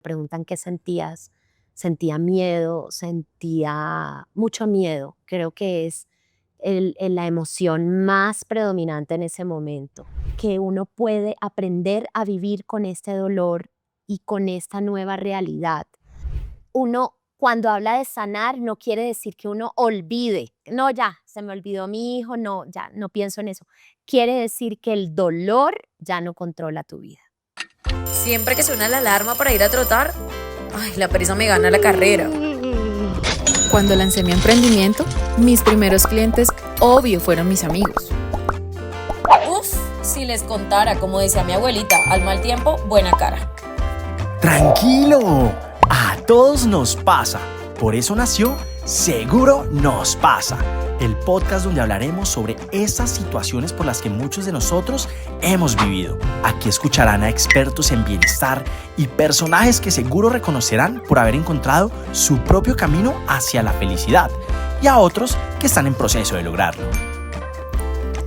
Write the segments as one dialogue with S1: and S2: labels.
S1: Preguntan qué sentías. Sentía miedo, sentía mucho miedo. Creo que es la emoción más predominante en ese momento. Que uno puede aprender a vivir con este dolor y con esta nueva realidad. Uno, cuando habla de sanar, no quiere decir que uno olvide. No, ya, se me olvidó mi hijo, no, ya, no pienso en eso. Quiere decir que el dolor ya no controla tu vida.
S2: Siempre que suena la alarma para ir a trotar, ay, la pereza me gana la carrera. Cuando lancé mi emprendimiento, mis primeros clientes, obvio, fueron mis amigos. Uf, si les contara, como decía mi abuelita, al mal tiempo, buena cara.
S3: ¡Tranquilo! A todos nos pasa. Por eso nació Seguro Nos Pasa, el podcast donde hablaremos sobre esas situaciones por las que muchos de nosotros hemos vivido. Aquí escucharán a expertos en bienestar y personajes que seguro reconocerán por haber encontrado su propio camino hacia la felicidad, y a otros que están en proceso de lograrlo.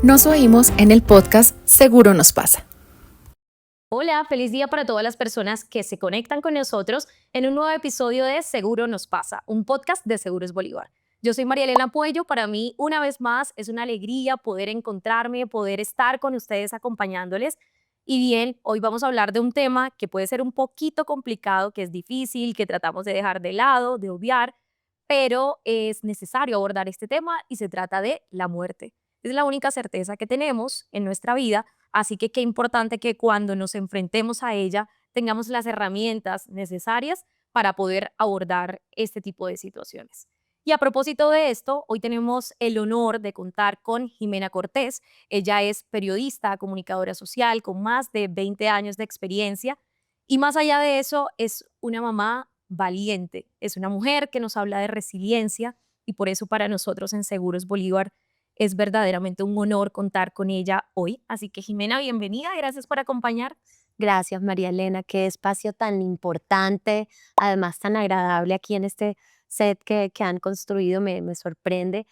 S2: Nos oímos en el podcast Seguro Nos Pasa.
S4: Hola, feliz día para todas las personas que se conectan con nosotros en un nuevo episodio de Seguro Nos Pasa, un podcast de Seguros Bolívar. Yo soy María Elena Puello. Para mí, una vez más, es una alegría poder encontrarme, poder estar con ustedes acompañándoles. Y bien, hoy vamos a hablar de un tema que puede ser un poquito complicado, que es difícil, que tratamos de dejar de lado, de obviar, pero es necesario abordar este tema y se trata de la muerte. Es la única certeza que tenemos en nuestra vida. Así que qué importante que cuando nos enfrentemos a ella tengamos las herramientas necesarias para poder abordar este tipo de situaciones. Y a propósito de esto, hoy tenemos el honor de contar con Jimena Cortés. Ella es periodista, comunicadora social con más de 20 años de experiencia y más allá de eso es una mamá valiente. Es una mujer que nos habla de resiliencia y por eso para nosotros en Seguros Bolívar es verdaderamente un honor contar con ella hoy. Así que Jimena, bienvenida, gracias por acompañar.
S1: Gracias, María Elena. Qué espacio tan importante, además tan agradable aquí en este set que han construido. Me sorprende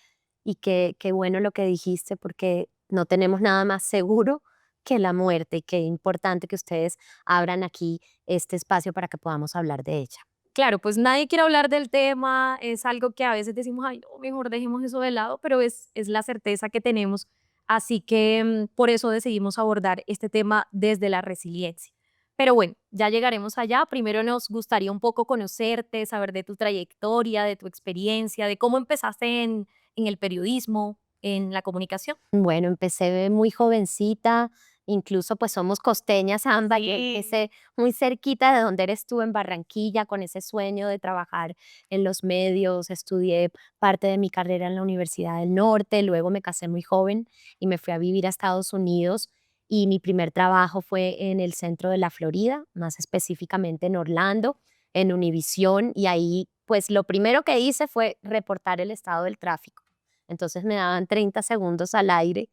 S1: y qué bueno lo que dijiste, porque no tenemos nada más seguro que la muerte, y qué importante que ustedes abran aquí este espacio para que podamos hablar de ella.
S4: Claro, pues nadie quiere hablar del tema, es algo que a veces decimos, ay, no, mejor dejemos eso de lado, pero es la certeza que tenemos. Así que por eso decidimos abordar este tema desde la resiliencia. Pero bueno, ya llegaremos allá. Primero nos gustaría un poco conocerte, saber de tu trayectoria, de tu experiencia, de cómo empezaste en el periodismo, en la comunicación.
S1: Bueno, empecé muy jovencita, incluso pues somos costeñas ambas, y
S4: Sí.
S1: empecé muy cerquita de donde eres tú, en Barranquilla, con ese sueño de trabajar en los medios. Estudié parte de mi carrera en la Universidad del Norte, luego me casé muy joven y me fui a vivir a Estados Unidos, y mi primer trabajo fue en el centro de la Florida, más específicamente en Orlando, en Univisión, y ahí pues lo primero que hice fue reportar el estado del tráfico. Entonces me daban 30 segundos al aire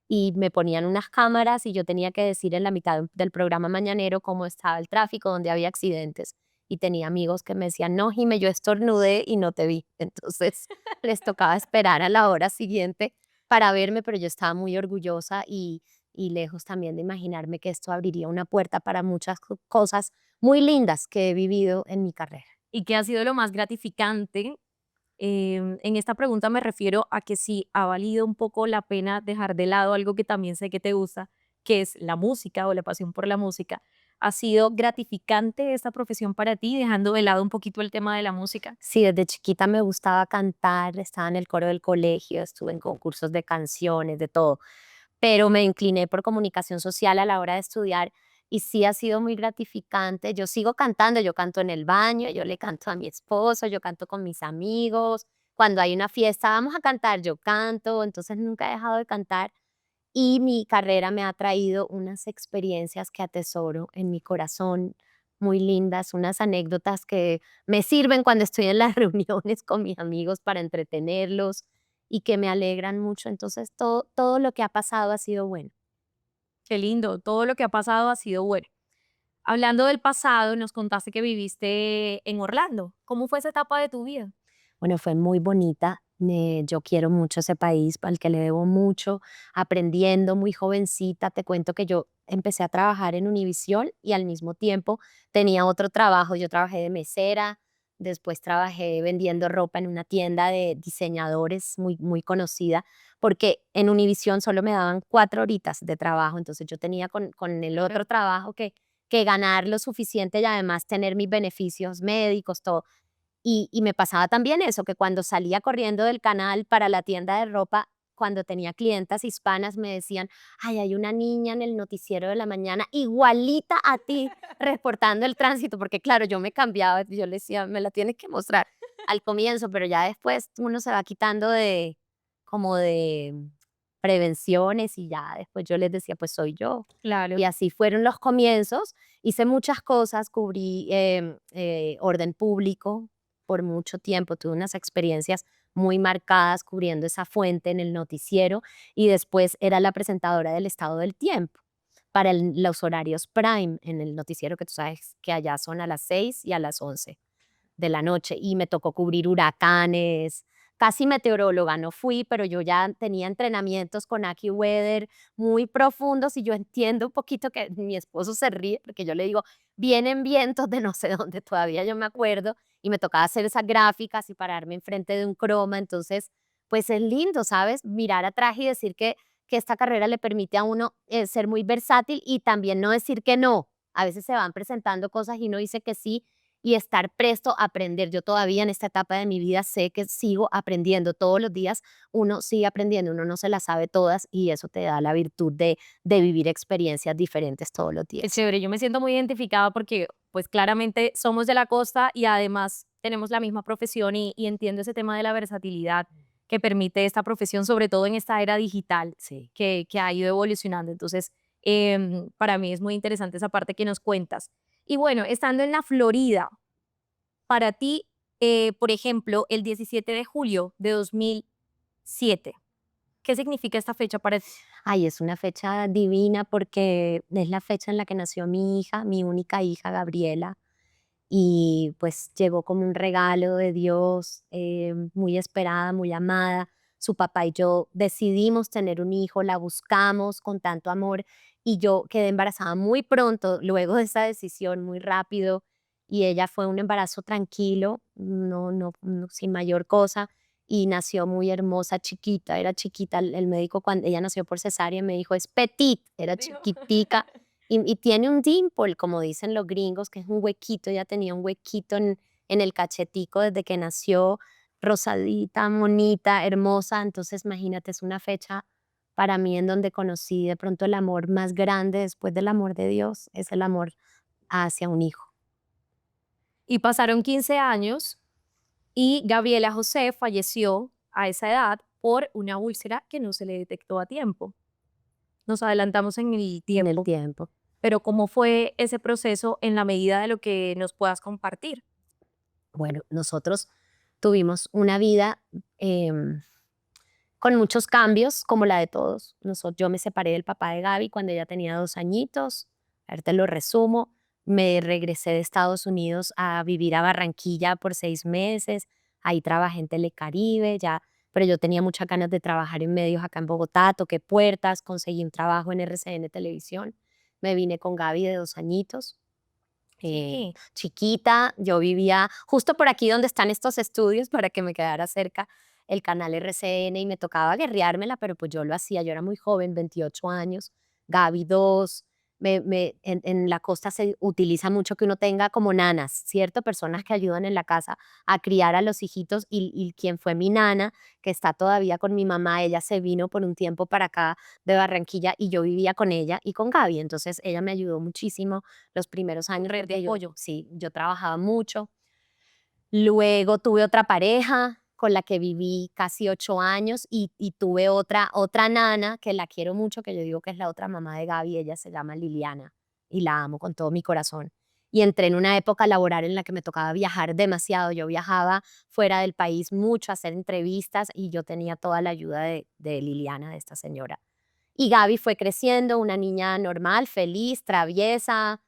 S1: y me ponían unas cámaras y yo tenía que decir en la mitad del programa mañanero cómo estaba el tráfico, dónde había accidentes. Y tenía amigos que me decían, no, Jime, yo estornudé y no te vi. Entonces les tocaba esperar a la hora siguiente para verme, pero yo estaba muy orgullosa y lejos también de imaginarme que esto abriría una puerta para muchas cosas muy lindas que he vivido en mi carrera.
S4: ¿Y qué ha sido lo más gratificante? En esta pregunta me refiero a que si ha valido un poco la pena dejar de lado algo que también sé que te gusta, que es la música o la pasión por la música. ¿Ha sido gratificante esta profesión para ti, dejando de lado un poquito el tema de la música?
S1: Sí, desde chiquita me gustaba cantar, estaba en el coro del colegio, estuve en concursos de canciones, de todo, pero me incliné por comunicación social a la hora de estudiar y sí ha sido muy gratificante. Yo sigo cantando, yo canto en el baño, yo le canto a mi esposo, yo canto con mis amigos. Cuando hay una fiesta, vamos a cantar, yo canto, entonces nunca he dejado de cantar y mi carrera me ha traído unas experiencias que atesoro en mi corazón, muy lindas, unas anécdotas que me sirven cuando estoy en las reuniones con mis amigos para entretenerlos y que me alegran mucho. Entonces, todo lo que ha pasado ha sido bueno.
S4: Qué lindo, todo lo que ha pasado ha sido bueno. Hablando del pasado, nos contaste que viviste en Orlando. ¿Cómo fue esa etapa de tu vida?
S1: Bueno, fue muy bonita. Yo quiero mucho ese país, al que le debo mucho, aprendiendo muy jovencita. Te cuento que yo empecé a trabajar en Univisión y al mismo tiempo tenía otro trabajo. Yo trabajé de mesera, después trabajé vendiendo ropa en una tienda de diseñadores muy, muy conocida, porque en Univisión solo me daban 4 horitas de trabajo, entonces yo tenía con el otro trabajo que ganar lo suficiente y además tener mis beneficios médicos, todo. Y me pasaba también eso, que cuando salía corriendo del canal para la tienda de ropa, cuando tenía clientas hispanas me decían: "Ay, hay una niña en el noticiero de la mañana igualita a ti reportando el tránsito", porque claro, yo me cambiaba, yo le decía: "Me la tienes que mostrar", al comienzo, pero ya después uno se va quitando de como de prevenciones y ya después yo les decía: "Pues soy yo".
S4: Claro.
S1: Y así fueron los comienzos. Hice muchas cosas, cubrí, orden público por mucho tiempo, tuve unas experiencias muy marcadas cubriendo esa fuente en el noticiero y después era la presentadora del estado del tiempo para los horarios prime en el noticiero, que tú sabes que allá son a las 6 y a las 11 de la noche y me tocó cubrir huracanes, casi meteoróloga no fui, pero yo ya tenía entrenamientos con AccuWeather muy profundos y yo entiendo un poquito que mi esposo se ríe porque yo le digo, vienen vientos de no sé dónde, todavía yo me acuerdo y me tocaba hacer esas gráficas y pararme enfrente de un croma, entonces pues es lindo, ¿sabes? Mirar atrás y decir que esta carrera le permite a uno ser muy versátil y también no decir que no. A veces se van presentando cosas y uno dice que sí y estar presto a aprender. Yo todavía en esta etapa de mi vida sé que sigo aprendiendo. Todos los días uno sigue aprendiendo, uno no se las sabe todas y eso te da la virtud de vivir experiencias diferentes todos los
S4: Qué
S1: días.
S4: chévere, yo me siento muy identificada porque pues claramente somos de la costa y además tenemos la misma profesión y entiendo ese tema de la versatilidad que permite esta profesión, sobre todo en esta era digital
S1: Sí.
S4: que ha ido evolucionando. Entonces, para mí es muy interesante esa parte que nos cuentas. Y bueno, estando en la Florida, para ti, por ejemplo, el 17 de julio de 2007, ¿qué significa esta fecha para ti?
S1: Ay, es una fecha divina porque es la fecha en la que nació mi hija, mi única hija, Gabriela. Y pues llegó como un regalo de Dios, muy esperada, muy amada. Su papá y yo decidimos tener un hijo, la buscamos con tanto amor y yo quedé embarazada muy pronto, luego de esa decisión, muy rápido, y ella fue un embarazo tranquilo, no, sin mayor cosa, y nació muy hermosa, chiquita, era chiquita. El médico cuando ella nació por cesárea me dijo, es petit, era
S4: Dijo.
S1: chiquitica, y tiene un dimple, como dicen los gringos, que es un huequito, ella tenía un huequito en el cachetico desde que nació, rosadita, monita, hermosa. Entonces, imagínate, es una fecha para mí en donde conocí de pronto el amor más grande después del amor de Dios, es el amor hacia un hijo.
S4: Y pasaron 15 años y Gabriela José falleció a esa edad por una úlcera que no se le detectó a tiempo. Nos adelantamos en el
S1: En el
S4: tiempo,
S1: tiempo.
S4: pero ¿cómo fue ese proceso en la medida de lo que nos puedas compartir?
S1: Bueno, nosotros tuvimos una vida con muchos cambios, como la de todos. Yo me separé del papá de Gaby cuando ella tenía 2 añitos. A ver, te lo resumo. Me regresé de Estados Unidos a vivir a Barranquilla por 6 meses. Ahí trabajé en Telecaribe, ya, pero yo tenía muchas ganas de trabajar en medios acá en Bogotá. Toqué puertas, conseguí un trabajo en RCN Televisión. Me vine con Gaby de 2 añitos,
S4: Sí.
S1: chiquita. Yo vivía justo por aquí donde están estos estudios para que me quedara cerca el canal RCN y me tocaba guerreármela, pero pues yo lo hacía, yo era muy joven, 28 años, Gaby 2. En la costa se utiliza mucho que uno tenga como nanas, ¿cierto? Personas que ayudan en la casa a criar a los hijitos y quien fue mi nana, que está todavía con mi mamá, ella se vino por un tiempo para acá de Barranquilla y yo vivía con ella y con Gaby, entonces ella me ayudó muchísimo los primeros años
S4: Red de
S1: porque
S4: apoyo.
S1: sí, yo trabajaba mucho. Luego tuve otra pareja con la que viví casi 8 años y tuve otra nana que la quiero mucho, que yo digo que es la otra mamá de Gaby, ella se llama Liliana y la amo con todo mi corazón. Y entré en una época laboral en la que me tocaba viajar demasiado. Yo viajaba fuera del país mucho a hacer entrevistas y yo tenía toda la ayuda de Liliana, de esta señora. Y Gaby fue creciendo, una niña normal, feliz, traviesa,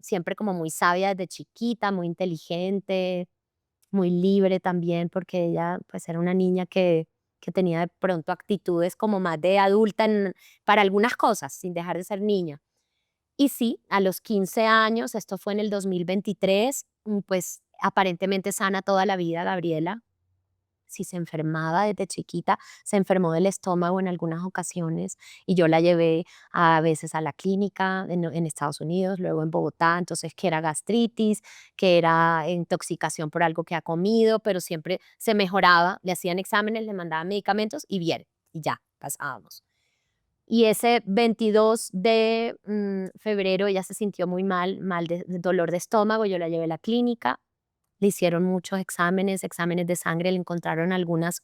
S1: siempre como muy sabia desde chiquita, muy inteligente, muy libre también, porque ella pues era una niña que que tenía de pronto actitudes como más de adulta para algunas cosas, sin dejar de ser niña. Y sí, a los 15 años, esto fue en el 2023, pues aparentemente sana toda la vida, Gabriela. Si se enfermaba desde chiquita, se enfermó del estómago en algunas ocasiones y yo la llevé a veces a la clínica en Estados Unidos, luego en Bogotá, entonces que era gastritis, que era intoxicación por algo que ha comido, pero siempre se mejoraba, le hacían exámenes, le mandaban medicamentos y bien, y ya, pasábamos. Y ese 22 de febrero ella se sintió muy mal, mal de dolor de estómago, yo la llevé a la clínica, le hicieron muchos exámenes, exámenes de sangre, le encontraron algunas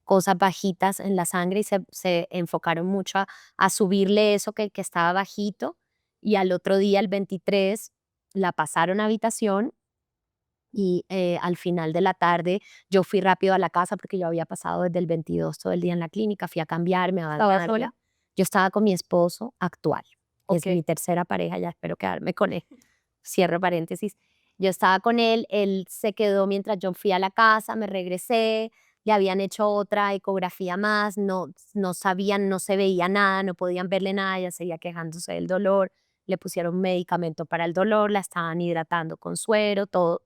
S1: cosas bajitas en la sangre y se enfocaron mucho a subirle eso que estaba bajito. Y al otro día, el 23, la pasaron a habitación y al final de la tarde yo fui rápido a la casa porque yo había pasado desde el 22 todo el día en la clínica, fui a cambiarme, a
S4: ¿Estabas
S1: bañarme.
S4: sola?
S1: Yo estaba con mi esposo actual, es
S4: Ok.
S1: mi tercera pareja, ya espero quedarme con él. Cierro paréntesis. Yo estaba con él se quedó mientras yo fui a la casa, me regresé, le habían hecho otra ecografía más, no sabían, no se veía nada, no podían verle nada, ella seguía quejándose del dolor, le pusieron medicamento para el dolor, la estaban hidratando con suero, todo.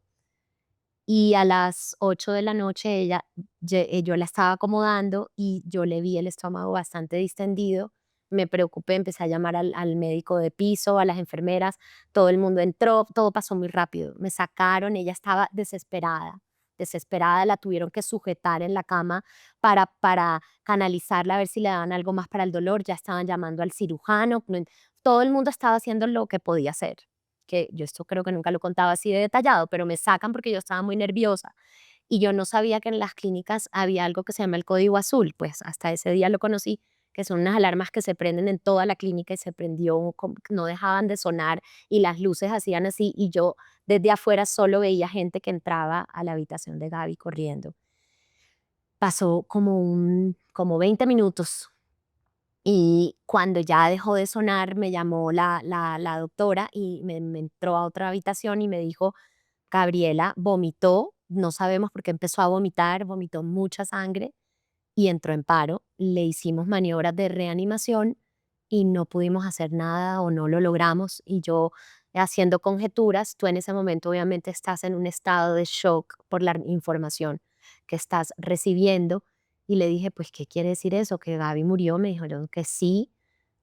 S1: Y a las 8 de la noche yo la estaba acomodando y yo le vi el estómago bastante distendido. Me preocupé, empecé a llamar al médico de piso, a las enfermeras, todo el mundo entró, todo pasó muy rápido. Me sacaron, ella estaba desesperada, desesperada, la tuvieron que sujetar en la cama para canalizarla, a ver si le daban algo más para el dolor. Ya estaban llamando al cirujano, todo el mundo estaba haciendo lo que podía hacer, que yo esto creo que nunca lo contaba así de detallado, pero me sacan porque yo estaba muy nerviosa y yo no sabía que en las clínicas había algo que se llama el código azul, pues hasta ese día lo conocí, que son unas alarmas que se prenden en toda la clínica y se prendió, no dejaban de sonar y las luces hacían así y yo desde afuera solo veía gente que entraba a la habitación de Gaby corriendo. Pasó como 20 minutos y cuando ya dejó de sonar, me llamó la doctora y me entró a otra habitación y me dijo, Gabriela vomitó, no sabemos por qué empezó a vomitar, vomitó mucha sangre y entró en paro. Le hicimos maniobras de reanimación y no pudimos hacer nada o no lo logramos. Y yo haciendo conjeturas, tú en ese momento obviamente estás en un estado de shock por la información que estás recibiendo. Y le dije, pues, ¿qué quiere decir eso? ¿Que Gaby murió? Me dijeron que sí.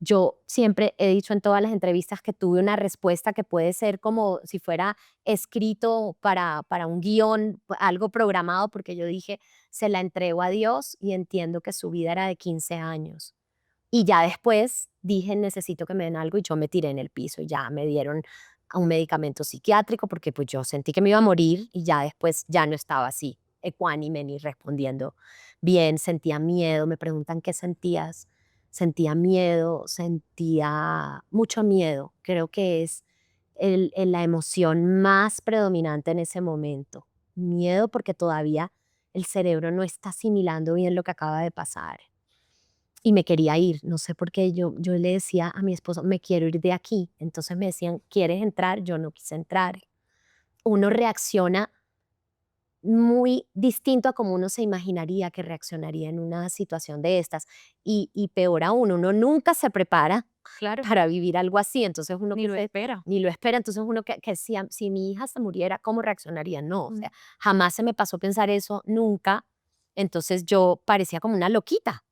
S1: Yo siempre he dicho en todas las entrevistas que tuve una respuesta que puede ser como si fuera escrito para un guión, algo programado, porque yo dije, se la entrego a Dios y entiendo que su vida era de 15 años. Y ya después dije, necesito que me den algo y yo me tiré en el piso y ya me dieron un medicamento psiquiátrico porque pues yo sentí que me iba a morir y ya después ya no estaba así, ecuánime ni respondiendo bien, sentía miedo, me preguntan qué sentías, sentía miedo, sentía mucho miedo, creo que es la emoción más predominante en ese momento, miedo porque todavía el cerebro no está asimilando bien lo que acaba de pasar y me quería ir, no sé por qué yo le decía a mi esposo, me quiero ir de aquí, entonces me decían, ¿quieres entrar? Yo no quise entrar. Uno reacciona muy distinto a como uno se imaginaría que reaccionaría en una situación de estas y peor aún, uno nunca se prepara
S4: Claro,
S1: para vivir algo así, entonces uno
S4: ni lo
S1: que
S4: espera.
S1: ni lo espera, entonces uno que si mi hija se muriera, ¿cómo reaccionaría? No, o
S4: Mm.
S1: sea, jamás se me pasó pensar eso, nunca, entonces yo parecía como una loquita.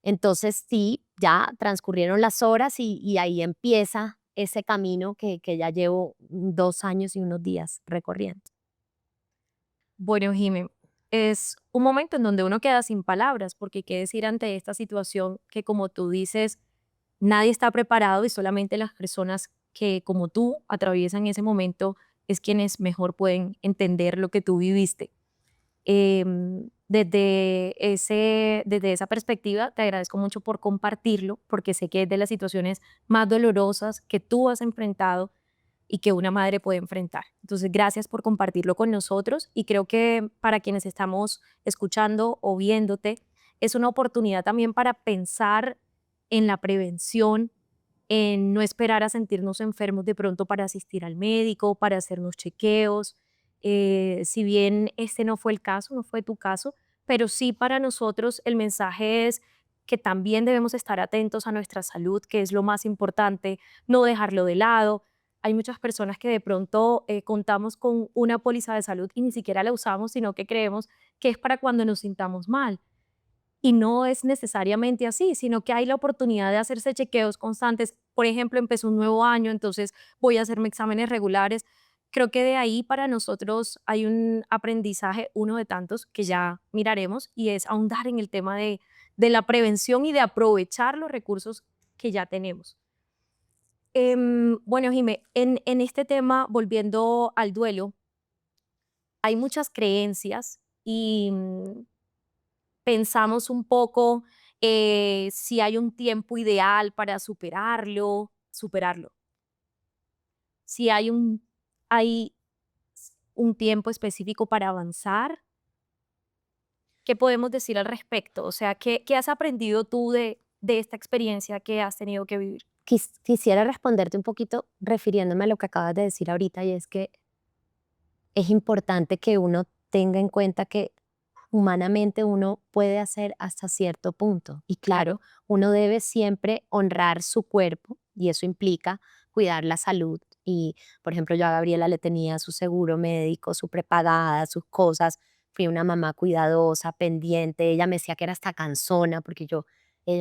S1: Entonces sí, ya transcurrieron las horas y ahí empieza ese camino que ya llevo 2 años y unos días recorriendo.
S4: Bueno, Jimé, es un momento en donde uno queda sin palabras, porque qué decir ante esta situación que, como tú dices, nadie está preparado y solamente las personas que, como tú, atraviesan ese momento es quienes mejor pueden entender lo que tú viviste. Desde esa perspectiva, te agradezco mucho por compartirlo, porque sé que es de las situaciones más dolorosas que tú has enfrentado y que una madre puede enfrentar. Entonces, gracias por compartirlo con nosotros y creo que para quienes estamos escuchando o viéndote, es una oportunidad también para pensar en la prevención, en no esperar a sentirnos enfermos de pronto para asistir al médico, para hacernos chequeos. Si bien este no fue el caso, no fue tu caso, pero sí para nosotros el mensaje es que también debemos estar atentos a nuestra salud, que es lo más importante, no dejarlo de lado. Hay muchas personas que de pronto contamos con una póliza de salud y ni siquiera la usamos, sino que creemos que es para cuando nos sintamos mal. Y no es necesariamente así, sino que hay la oportunidad de hacerse chequeos constantes. Por ejemplo, empezó un nuevo año, entonces voy a hacerme exámenes regulares. Creo que de ahí para nosotros hay un aprendizaje, uno de tantos que ya miraremos, y es ahondar en el tema de la prevención y de aprovechar los recursos que ya tenemos. Bueno, Jimé, en este tema, volviendo al duelo, hay muchas creencias y pensamos un poco si hay un tiempo ideal para superarlo. Si hay un tiempo específico para avanzar. ¿Qué podemos decir al respecto? O sea, ¿qué has aprendido tú de esta experiencia que has tenido que vivir?
S1: Quisiera responderte un poquito refiriéndome a lo que acabas de decir ahorita, y es que es importante que uno tenga en cuenta que humanamente uno puede hacer hasta cierto punto. Y claro, uno debe siempre honrar su cuerpo y eso implica cuidar la salud. Y, por ejemplo, yo a Gabriela le tenía su seguro médico, su prepagada, sus cosas. Fui una mamá cuidadosa, pendiente. Ella me decía que era hasta cansona porque yo,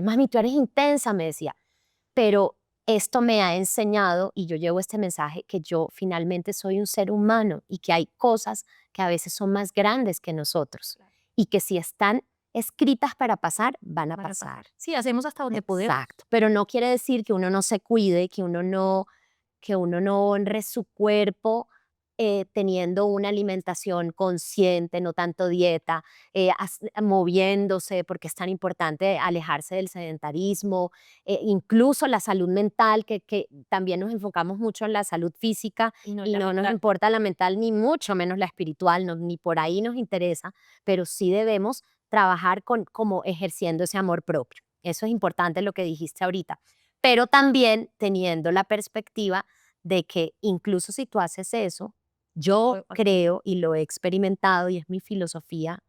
S1: mami, tú eres intensa, me decía. Pero esto me ha enseñado, y yo llevo este mensaje, que yo finalmente soy un ser humano y que hay cosas que a veces son más grandes que nosotros y que si están escritas para pasar, van a
S4: Para
S1: pasar.
S4: Sí, hacemos hasta donde podemos.
S1: Exacto, pero no quiere decir que uno no se cuide, que uno no honre su cuerpo teniendo una alimentación consciente, no tanto dieta, moviéndose, porque es tan importante alejarse del sedentarismo, incluso la salud mental, que también nos enfocamos mucho en la salud física
S4: Y no
S1: y
S4: la
S1: no nos
S4: mental.
S1: importa la mental, ni mucho menos la espiritual, ni por ahí nos interesa, pero sí debemos trabajar como ejerciendo ese amor propio. Eso es importante lo que dijiste ahorita, pero también teniendo la perspectiva de que incluso si tú haces eso, yo
S4: Puede pasar.
S1: creo y lo he experimentado y es mi filosofía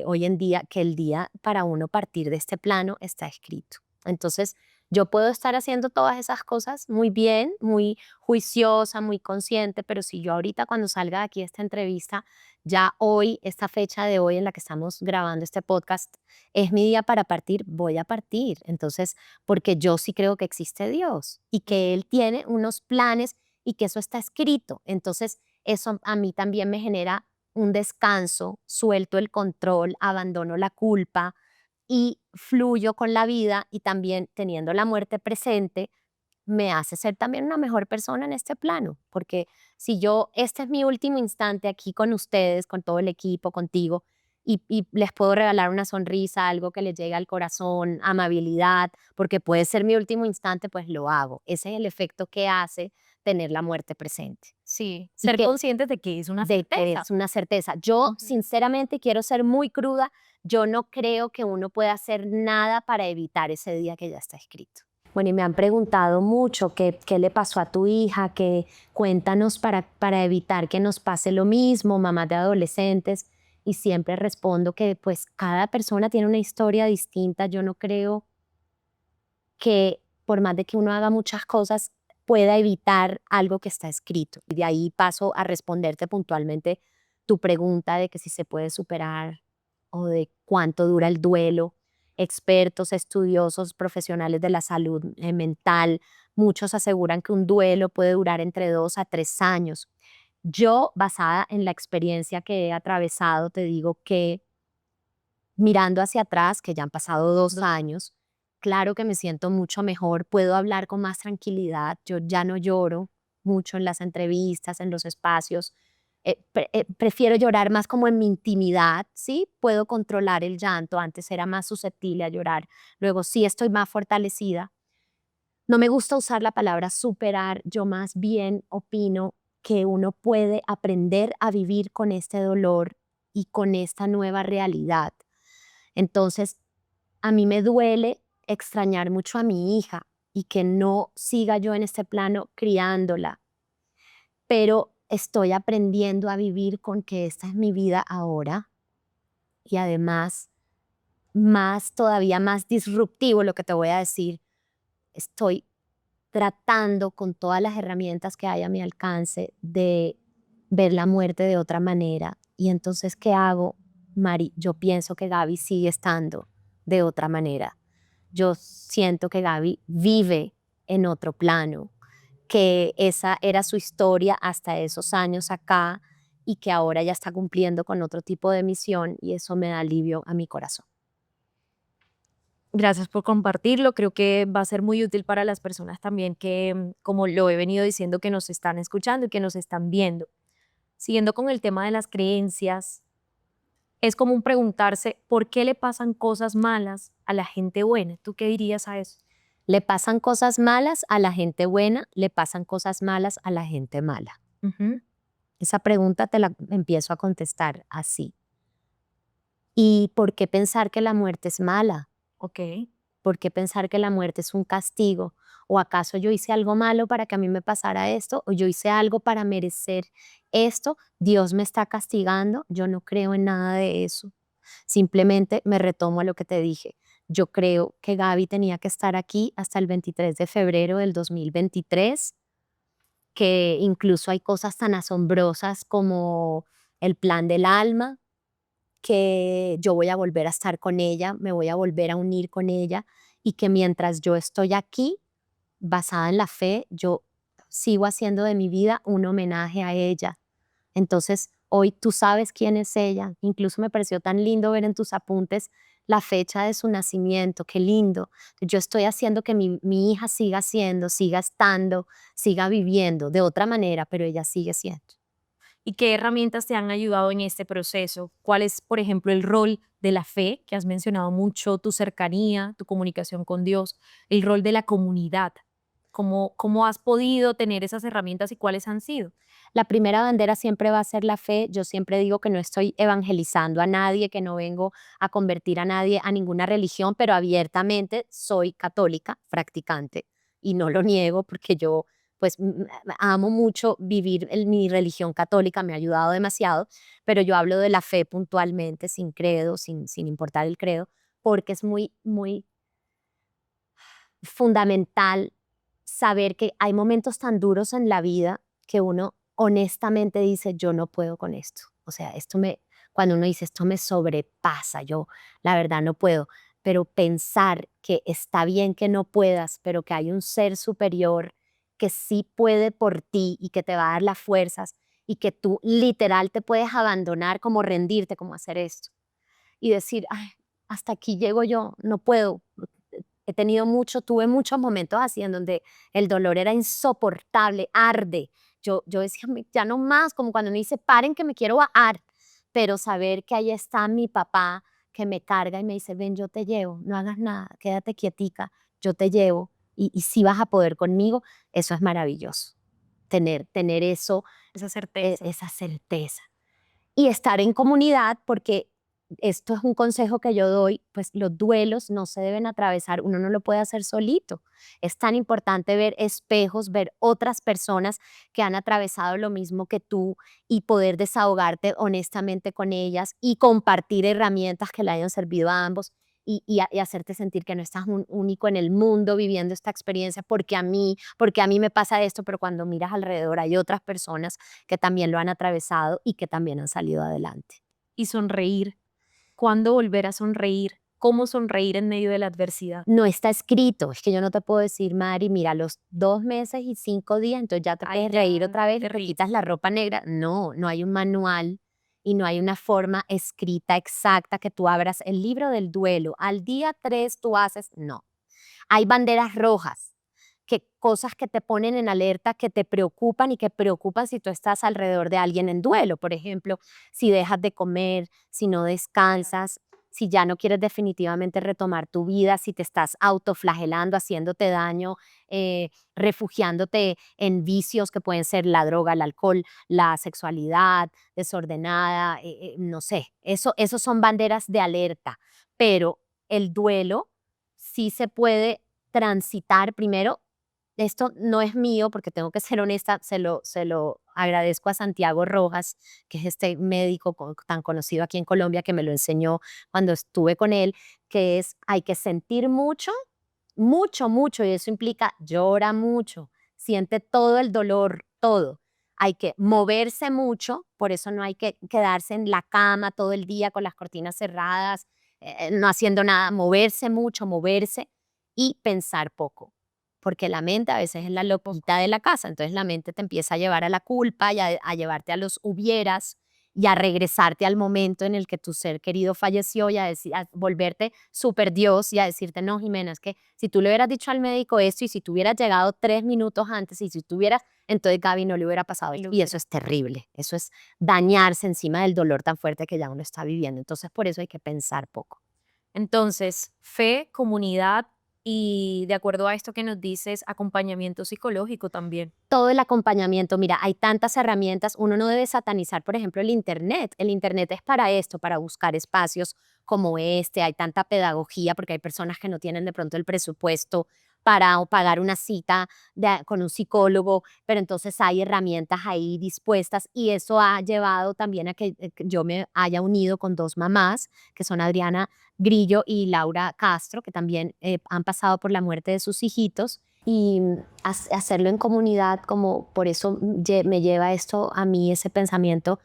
S1: hoy en día que el día para uno partir de este plano está escrito. Entonces, yo puedo estar haciendo todas esas cosas muy bien, muy juiciosa, muy consciente, pero si yo ahorita cuando salga de aquí esta entrevista, ya hoy, esta fecha de hoy en la que estamos grabando este podcast, es mi día para partir, voy a partir. Entonces, porque yo sí creo que existe Dios y que Él tiene unos planes y que eso está escrito. Entonces, eso a mí también me genera un descanso, suelto el control, abandono la culpa y fluyo con la vida, y también teniendo la muerte presente me hace ser también una mejor persona en este plano, porque si yo, este es mi último instante aquí con ustedes, con todo el equipo, contigo, y les puedo regalar una sonrisa, algo que les llegue al corazón, amabilidad, porque puede ser mi último instante, pues lo hago. Ese es el efecto que hace tener la muerte presente.
S4: Sí,
S1: Y
S4: ser
S1: que
S4: conscientes de que es una
S1: de que
S4: certeza.
S1: es una certeza. Yo,
S4: Ujú.
S1: sinceramente, quiero ser muy cruda, yo no creo que uno pueda hacer nada para evitar ese día que ya está escrito. Bueno, y me han preguntado mucho qué le pasó a tu hija, que cuéntanos para evitar que nos pase lo mismo, mamás de adolescentes, y siempre respondo que pues cada persona tiene una historia distinta. Yo no creo que por más de que uno haga muchas cosas, pueda evitar algo que está escrito. Y de ahí paso a responderte puntualmente tu pregunta de que si se puede superar o de cuánto dura el duelo. Expertos, estudiosos, profesionales de la salud mental, muchos aseguran que un duelo puede durar entre 2 a 3 años. Yo, basada en la experiencia que he atravesado, te digo que mirando hacia atrás, que ya han pasado 2 años, claro que me siento mucho mejor, puedo hablar con más tranquilidad, yo ya no lloro mucho en las entrevistas, en los espacios, prefiero llorar más como en mi intimidad, ¿sí? Puedo controlar el llanto, antes era más susceptible a llorar, luego sí estoy más fortalecida. No me gusta usar la palabra superar, yo más bien opino que uno puede aprender a vivir con este dolor y con esta nueva realidad. Entonces, a mí me duele extrañar mucho a mi hija y que no siga yo en este plano criándola, pero estoy aprendiendo a vivir con que esta es mi vida ahora y además todavía más disruptivo lo que te voy a decir. Estoy tratando con todas las herramientas que hay a mi alcance de ver la muerte de otra manera. Y entonces, ¿qué hago, Mari? Yo pienso que Gaby sigue estando de otra manera. Yo siento que Gaby vive en otro plano, que esa era su historia hasta esos años acá y que ahora ya está cumpliendo con otro tipo de misión y eso me da alivio a mi corazón.
S4: Gracias por compartirlo. Creo que va a ser muy útil para las personas también que, como lo he venido diciendo, que nos están escuchando y que nos están viendo. Siguiendo con el tema de las creencias, es común preguntarse por qué le pasan cosas malas a la gente buena. ¿Tú qué dirías a eso?
S1: Le pasan cosas malas a la gente buena, le pasan cosas malas a la gente mala.
S4: Ujú.
S1: Esa pregunta te la empiezo a contestar así. ¿Y por qué pensar que la muerte es mala?
S4: Ok.
S1: ¿Por qué pensar que la muerte es un castigo? ¿O acaso yo hice algo malo para que a mí me pasara esto? ¿O yo hice algo para merecer esto? ¿Dios me está castigando? Yo no creo en nada de eso. Simplemente me retomo a lo que te dije. Yo creo que Gaby tenía que estar aquí hasta el 23 de febrero del 2023, que incluso hay cosas tan asombrosas como el plan del alma, que yo voy a volver a estar con ella, me voy a volver a unir con ella y que mientras yo estoy aquí, basada en la fe, yo sigo haciendo de mi vida un homenaje a ella. Entonces, hoy tú sabes quién es ella. Incluso me pareció tan lindo ver en tus apuntes la fecha de su nacimiento. Qué lindo. Yo estoy haciendo que mi hija siga siendo, siga estando, siga viviendo de otra manera, pero ella sigue siendo.
S4: ¿Y qué herramientas te han ayudado en este proceso? ¿Cuál es, por ejemplo, el rol de la fe, que has mencionado mucho, tu cercanía, tu comunicación con Dios, el rol de la comunidad? ¿Cómo has podido tener esas herramientas y cuáles han sido?
S1: La primera bandera siempre va a ser la fe. Yo siempre digo que no estoy evangelizando a nadie, que no vengo a convertir a nadie a ninguna religión, pero abiertamente soy católica, practicante, y no lo niego porque yo pues amo mucho vivir mi religión católica, me ha ayudado demasiado, pero yo hablo de la fe puntualmente, sin credo, sin importar el credo, porque es muy fundamental saber que hay momentos tan duros en la vida que uno honestamente dice, yo no puedo con esto. O sea, cuando uno dice, esto me sobrepasa, yo la verdad no puedo. Pero pensar que está bien que no puedas, pero que hay un ser superior que sí puede por ti y que te va a dar las fuerzas y que tú literal te puedes abandonar, como rendirte, como hacer esto. Y decir, "Ay, hasta aquí llego yo, no puedo". Tuve muchos momentos así en donde el dolor era insoportable, arde. Yo decía, ya no más, como cuando uno dice, paren que me quiero bajar, pero saber que ahí está mi papá que me carga y me dice, ven, yo te llevo, no hagas nada, quédate quietica, yo te llevo y si vas a poder conmigo, eso es maravilloso. Tener eso,
S4: Esa certeza.
S1: esa certeza y estar en comunidad, porque esto es un consejo que yo doy, pues los duelos no se deben atravesar, uno no lo puede hacer solito. Es tan importante ver espejos, ver otras personas que han atravesado lo mismo que tú y poder desahogarte honestamente con ellas y compartir herramientas que le hayan servido a ambos y hacerte sentir que no estás único en el mundo viviendo esta experiencia porque a mí me pasa esto, pero cuando miras alrededor hay otras personas que también lo han atravesado y que también han salido adelante.
S4: Y sonreír. ¿Cuándo volver a sonreír? ¿Cómo sonreír en medio de la adversidad?
S1: No está escrito, es que yo no te puedo decir, Mari, mira, a los 2 meses y 5 días, entonces ya te
S4: Ay,
S1: puedes
S4: ya,
S1: reír otra vez,
S4: te
S1: te
S4: ríes.
S1: quitas la ropa negra. No, no hay un manual y no hay una forma escrita exacta que tú abras el libro del duelo. Al día 3 tú haces, no. Hay banderas rojas, cosas que te ponen en alerta, que te preocupan y que preocupan si tú estás alrededor de alguien en duelo. Por ejemplo, si dejas de comer, si no descansas, si ya no quieres definitivamente retomar tu vida, si te estás autoflagelando, haciéndote daño, refugiándote en vicios que pueden ser la droga, el alcohol, la sexualidad desordenada, no sé, eso son banderas de alerta, pero el duelo sí se puede transitar primero. esto no es mío porque tengo que ser honesta, se lo agradezco a Santiago Rojas, que es este médico tan conocido aquí en Colombia que me lo enseñó cuando estuve con él, que es hay que sentir mucho, mucho, mucho, y eso implica llora mucho, siente todo el dolor, todo. Hay que moverse mucho, por eso no hay que quedarse en la cama todo el día con las cortinas cerradas, no haciendo nada, moverse mucho, moverse y pensar poco, porque la mente a veces es la loquita de la casa, entonces la mente te empieza a llevar a la culpa y a llevarte a los hubieras y a regresarte al momento en el que tu ser querido falleció y a volverte super Dios y a decirte, no, Jimena, es que si tú le hubieras dicho al médico esto y si tú hubieras llegado 3 minutos antes y si tú hubieras, entonces Gaby no le hubiera pasado esto. Y eso es terrible, eso es dañarse encima del dolor tan fuerte que ya uno está viviendo. Entonces por eso hay que pensar poco.
S4: Entonces, fe, comunidad y de acuerdo a esto que nos dices, acompañamiento psicológico también.
S1: Todo el acompañamiento. Mira, hay tantas herramientas. Uno no debe satanizar, por ejemplo, el Internet. El Internet es para esto, para buscar espacios como este. Hay tanta pedagogía porque hay personas que no tienen de pronto el presupuesto para o pagar una cita con un psicólogo, pero entonces hay herramientas ahí dispuestas y eso ha llevado también a que yo me haya unido con dos mamás, que son Adriana Grillo y Laura Castro, que también han pasado por la muerte de sus hijitos y hacerlo en comunidad, como por eso me lleva esto a mí, ese pensamiento,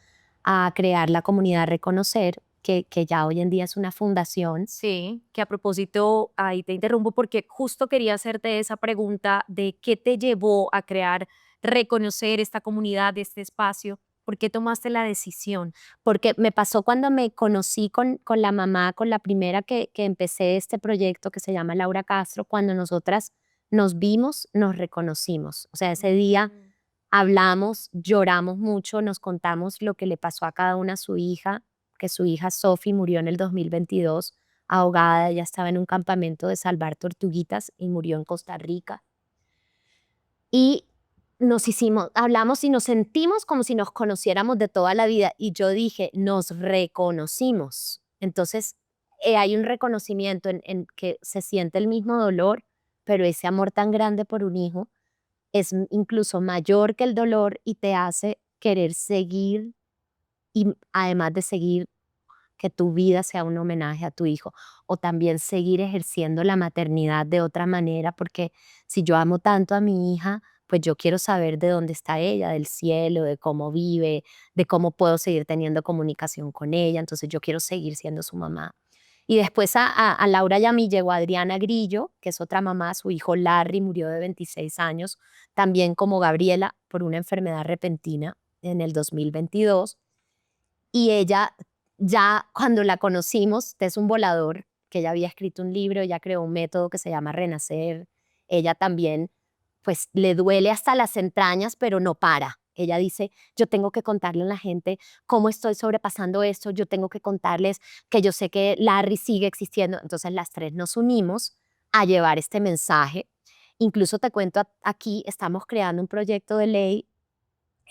S1: a crear la comunidad Reconocer, que ya hoy en día es una fundación.
S4: Sí, que a propósito, ahí te interrumpo porque justo quería hacerte esa pregunta de qué te llevó a crear, reconocer esta comunidad, este espacio, ¿por qué tomaste la decisión?
S1: Porque me pasó cuando me conocí con la mamá, con la primera que empecé este proyecto que se llama Laura Castro, cuando nosotras nos vimos, nos reconocimos. O sea, ese día hablamos, lloramos mucho, nos contamos lo que le pasó a cada una a su hija, que su hija Sophie murió en el 2022 ahogada, ella estaba en un campamento de salvar tortuguitas y murió en Costa Rica. Y hablamos y nos sentimos como si nos conociéramos de toda la vida. Y yo dije, nos reconocimos. Entonces, hay un reconocimiento en que se siente el mismo dolor, pero ese amor tan grande por un hijo es incluso mayor que el dolor y te hace querer seguir y además de seguir, que tu vida sea un homenaje a tu hijo o también seguir ejerciendo la maternidad de otra manera, porque si yo amo tanto a mi hija, pues yo quiero saber de dónde está ella, del cielo, de cómo vive, de cómo puedo seguir teniendo comunicación con ella, entonces yo quiero seguir siendo su mamá. Y después a Laura y a mí llegó Adriana Grillo, que es otra mamá, su hijo Larry murió de 26 años, también como Gabriela, por una enfermedad repentina en el 2022. Y ella, ya cuando la conocimos, es un volador, que ella había escrito un libro, ella creó un método que se llama Renacer. Ella también, pues le duele hasta las entrañas, pero no para. Ella dice, yo tengo que contarle a la gente cómo estoy sobrepasando esto, yo tengo que contarles que yo sé que Larry sigue existiendo. Entonces las tres nos unimos a llevar este mensaje. Incluso te cuento, aquí estamos creando un proyecto de ley,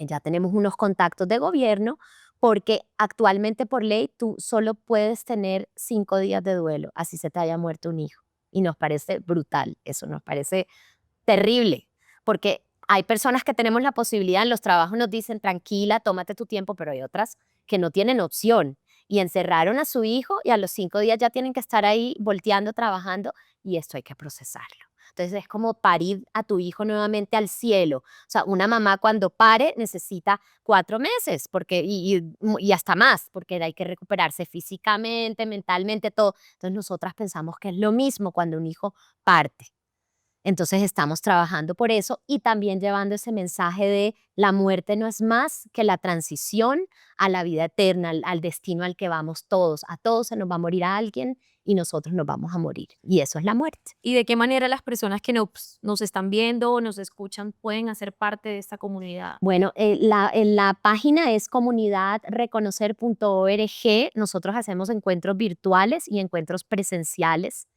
S1: ya tenemos unos contactos de gobierno, porque actualmente por ley tú solo puedes tener 5 días de duelo, así se te haya muerto un hijo. Y nos parece brutal, eso nos parece terrible, porque hay personas que tenemos la posibilidad, en los trabajos nos dicen, tranquila, tómate tu tiempo, pero hay otras que no tienen opción. Y encerraron a su hijo y a los 5 días ya tienen que estar ahí volteando, trabajando, y esto hay que procesarlo. Entonces es como parir a tu hijo nuevamente al cielo. O sea, una mamá cuando pare necesita 4 meses y hasta más, porque hay que recuperarse físicamente, mentalmente, todo. Entonces nosotras pensamos que es lo mismo cuando un hijo parte. Entonces estamos trabajando por eso y también llevando ese mensaje de la muerte no es más que la transición a la vida eterna, al destino al que vamos todos. A todos se nos va a morir a alguien y nosotros nos vamos a morir. Y eso es la muerte.
S4: ¿Y de qué manera las personas que nos están viendo o nos escuchan pueden hacer parte de esta comunidad?
S1: Bueno, la página es comunidadreconocer.org. Nosotros hacemos encuentros virtuales y encuentros presenciales.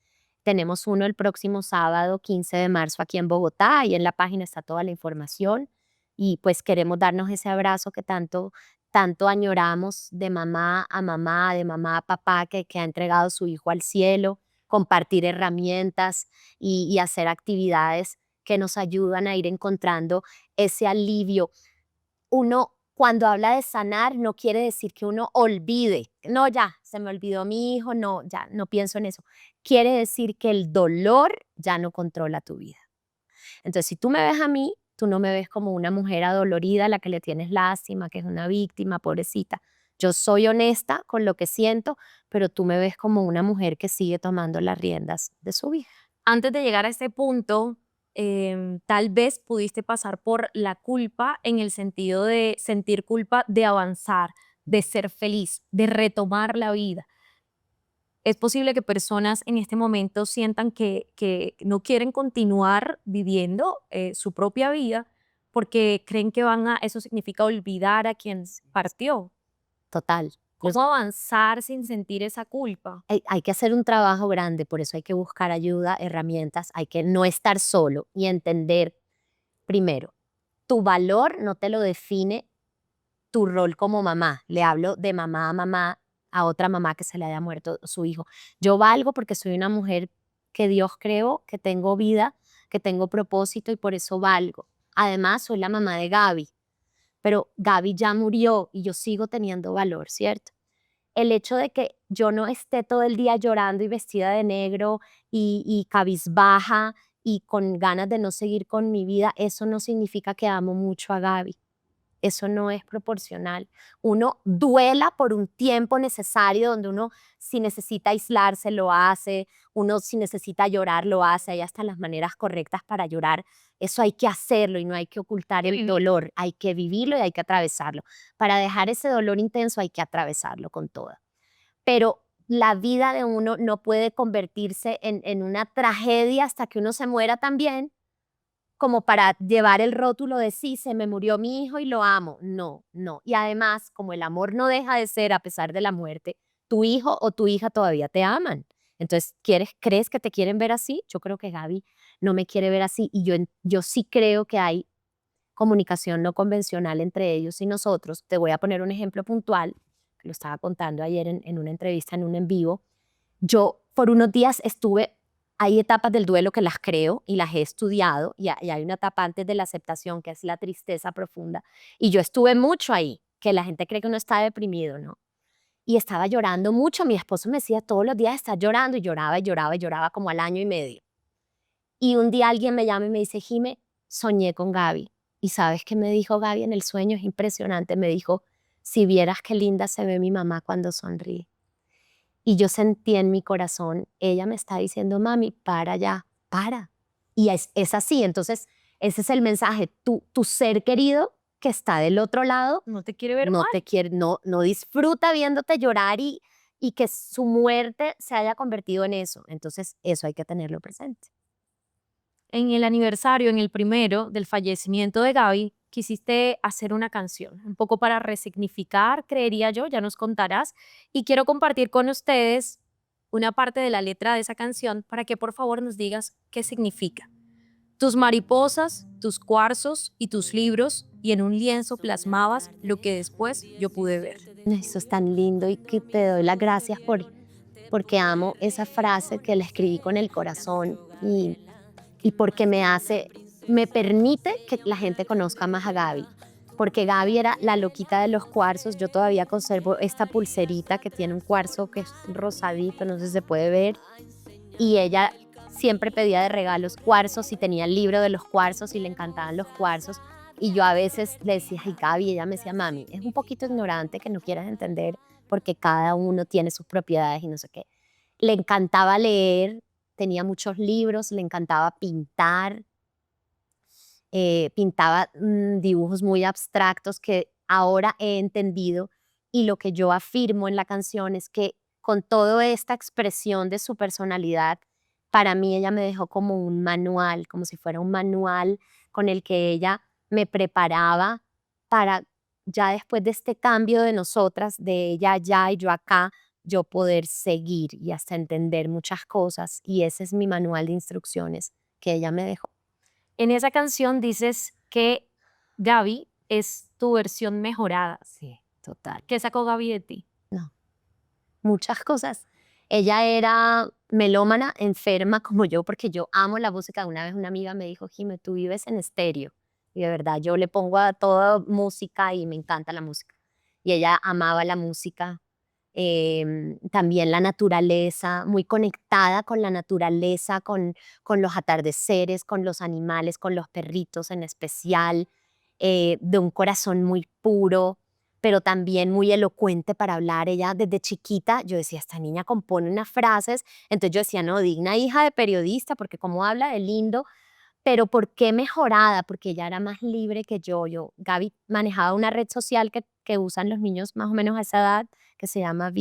S1: Tenemos uno el próximo sábado, 15 de marzo, aquí en Bogotá, y en la página está toda la información. Y pues queremos darnos ese abrazo que tanto, tanto añoramos de mamá, de mamá a papá, que ha entregado su hijo al cielo, compartir herramientas y hacer actividades que nos ayudan a ir encontrando ese alivio. Uno, cuando habla de sanar, no quiere decir que uno olvide. No, ya, se me olvidó mi hijo, no, ya, no pienso en eso. Quiere decir que el dolor ya no controla tu vida. Entonces, si tú me ves a mí, tú no me ves como una mujer adolorida a la que le tienes lástima, que es una víctima, pobrecita. Yo soy honesta con lo que siento, pero tú me ves como una mujer que sigue tomando las riendas de su vida.
S4: Antes de llegar a este punto, tal vez pudiste pasar por la culpa en el sentido de sentir culpa de avanzar, de ser feliz, de retomar la vida. Es posible que personas en este momento sientan que no quieren continuar viviendo su propia vida porque creen que eso significa olvidar a quien partió.
S1: Total.
S4: ¿Cómo avanzar sin sentir esa culpa?
S1: Hay que hacer un trabajo grande, por eso hay que buscar ayuda, herramientas, hay que no estar solo y entender, primero, tu valor no te lo define tu rol como mamá. Le hablo de mamá a mamá, a otra mamá que se le haya muerto su hijo. Yo valgo porque soy una mujer que Dios creó, que tengo vida, que tengo propósito y por eso valgo. Además, soy la mamá de Gaby, pero Gaby ya murió y yo sigo teniendo valor, ¿cierto? El hecho de que yo no esté todo el día llorando y vestida de negro y cabizbaja y con ganas de no seguir con mi vida, eso no significa que amo mucho a Gaby. Eso no es proporcional. Uno duela por un tiempo necesario donde uno si necesita aislarse lo hace, uno si necesita llorar lo hace, hay hasta las maneras correctas para llorar. Eso hay que hacerlo y no hay que ocultar el dolor, hay que vivirlo y hay que atravesarlo. Para dejar ese dolor intenso hay que atravesarlo con todo. Pero la vida de uno no puede convertirse en una tragedia hasta que uno se muera también, como para llevar el rótulo de sí, se me murió mi hijo y lo amo. No, no. Y además, como el amor no deja de ser a pesar de la muerte, tu hijo o tu hija todavía te aman. Entonces, ¿crees que te quieren ver así? Yo creo que Gaby no me quiere ver así y yo sí creo que hay comunicación no convencional entre ellos y nosotros. Te voy a poner un ejemplo puntual, que lo estaba contando ayer en una entrevista, en un en vivo. Yo por unos días hay etapas del duelo que las creo y las he estudiado y hay una etapa antes de la aceptación que es la tristeza profunda y yo estuve mucho ahí, que la gente cree que uno está deprimido, ¿no? Y estaba llorando mucho, mi esposo me decía todos los días estás llorando y lloraba y lloraba y lloraba como al año y medio. Y un día alguien me llama y me dice, Jime, soñé con Gaby. ¿Y sabes qué me dijo Gaby en el sueño? Es impresionante, me dijo, si vieras qué linda se ve mi mamá cuando sonríe. Y yo sentí en mi corazón, ella me está diciendo, mami, para ya, para. Y es así, entonces ese es el mensaje, tu ser querido que está del otro lado,
S4: No te quiere ver
S1: no
S4: mal.
S1: te quiere, no disfruta viéndote llorar y que su muerte se haya convertido en eso. Entonces eso hay que tenerlo presente.
S4: En el aniversario, en el primero del fallecimiento de Gaby, quisiste hacer una canción, un poco para resignificar, creería yo, ya nos contarás. Y quiero compartir con ustedes una parte de la letra de esa canción para que por favor nos digas qué significa. Tus mariposas, tus cuarzos y tus libros, y en un lienzo plasmabas lo que después yo pude ver.
S1: Eso es tan lindo y que te doy las gracias porque amo esa frase que la escribí con el corazón y porque me permite que la gente conozca más a Gaby. Porque Gaby era la loquita de los cuarzos. Yo todavía conservo esta pulserita que tiene un cuarzo que es rosadito, no sé si se puede ver. Y ella siempre pedía de regalos cuarzos y tenía el libro de los cuarzos y le encantaban los cuarzos. Y yo a veces le decía, ay Gaby, y ella me decía, mami, es un poquito ignorante que no quieras entender porque cada uno tiene sus propiedades y no sé qué. Le encantaba leer, tenía muchos libros, le encantaba pintar, pintaba dibujos muy abstractos que ahora he entendido y lo que yo afirmo en la canción es que con toda esta expresión de su personalidad, para mí ella me dejó como un manual, como si fuera un manual con el que ella me preparaba para ya después de este cambio de nosotras, de ella allá y yo acá, yo poder seguir y hasta entender muchas cosas. Y ese es mi manual de instrucciones que ella me dejó.
S4: En esa canción dices que Gaby es tu versión mejorada.
S1: Sí, total.
S4: ¿Qué sacó Gaby de ti?
S1: No, muchas cosas. Ella era melómana, enferma como yo, porque yo amo la música. Una vez una amiga me dijo, Jime, tú vives en estéreo. Y de verdad, yo le pongo a toda música y me encanta la música. Y ella amaba la música, también la naturaleza, muy conectada con la naturaleza, con los atardeceres, con los animales, con los perritos en especial, de un corazón muy puro, pero también muy elocuente para hablar. Ella desde chiquita, yo decía, esta niña compone unas frases, entonces yo decía, no, digna hija de periodista, porque como habla de lindo, pero ¿por qué mejorada? Porque ella era más libre que yo. Gaby manejaba una red social que usan los niños más o menos a esa edad, que se llama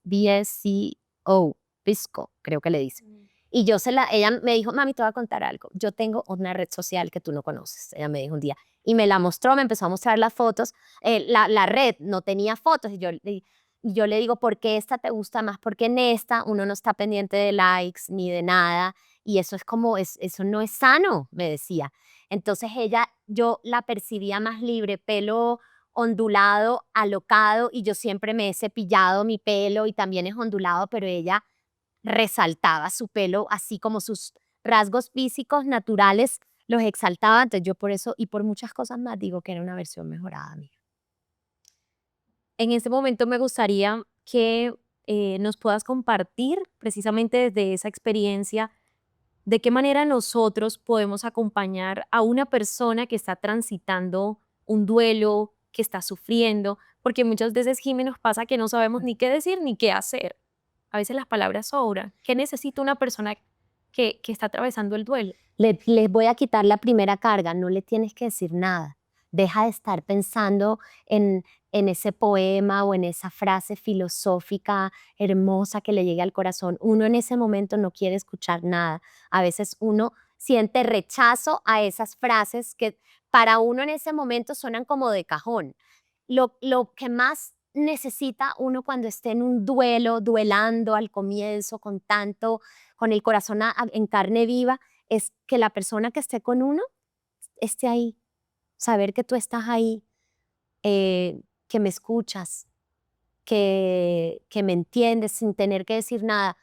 S1: BSCO, Visco, creo que le dicen. Y ella me dijo, mami, te voy a contar algo. Yo tengo una red social que tú no conoces. Ella me dijo un día. Y me la mostró, me empezó a mostrar las fotos. La red no tenía fotos. Y yo le digo, ¿por qué esta te gusta más? Porque en esta uno no está pendiente de likes ni de nada. Y eso es como, eso no es sano, me decía. Entonces yo la percibía más libre, pelo ondulado, alocado, y yo siempre me he cepillado mi pelo y también es ondulado, pero ella resaltaba su pelo, así como sus rasgos físicos naturales los exaltaba. Entonces yo por eso y por muchas cosas más digo que era una versión mejorada mía.
S4: En este momento me gustaría que nos puedas compartir precisamente desde esa experiencia de qué manera nosotros podemos acompañar a una persona que está transitando un duelo, que está sufriendo, porque muchas veces, Jimmy, nos pasa que no sabemos ni qué decir ni qué hacer. A veces las palabras sobran. ¿Qué necesita una persona que está atravesando el duelo?
S1: Les voy a quitar la primera carga, no le tienes que decir nada. Deja de estar pensando en ese poema o en esa frase filosófica hermosa que le llegue al corazón. Uno en ese momento no quiere escuchar nada. A veces uno siente rechazo a esas frases que para uno en ese momento suenan como de cajón. Lo que más necesita uno cuando esté en un duelo, duelando al comienzo, con el corazón en carne viva, es que la persona que esté con uno esté ahí, saber que tú estás ahí, que me escuchas, que me entiendes sin tener que decir nada.